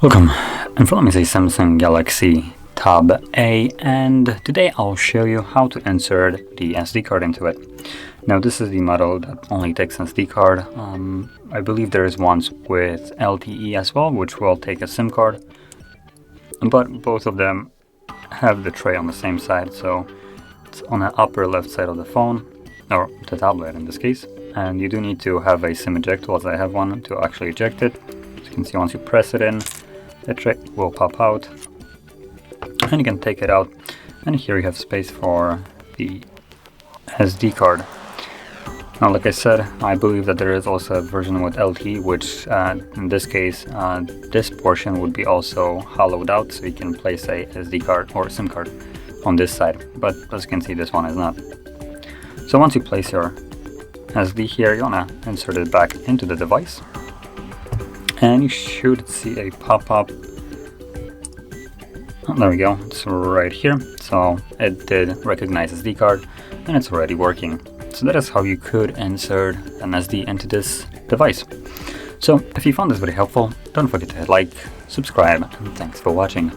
Welcome, in front of me is a Samsung Galaxy Tab A, and today I'll show you how to insert the SD card into it. Now this is the model that only takes SD card. I believe there is ones with LTE as well, which will take a SIM card, but both of them have the tray on the same side, so it's on the upper left side of the phone, or the tablet in this case, and you do need to have a SIM ejector, as I have one, to actually eject it. As you can see, once you press it in, the tray will pop out and you can take it out, and here you have space for the SD card. Now, like I said, I believe that there is also a version with LTE, which in this case this portion would be also hollowed out, so you can place a SD card or SIM card on this side, but as you can see, this one is not. So once you place your SD here, you want to insert it back into the device, and you should see a pop-up. Oh, there we go, it's right here. So it did recognize SD card and it's already working. So that is how you could insert an SD into this device. So if you found this very helpful, don't forget to hit like, subscribe, and thanks for watching.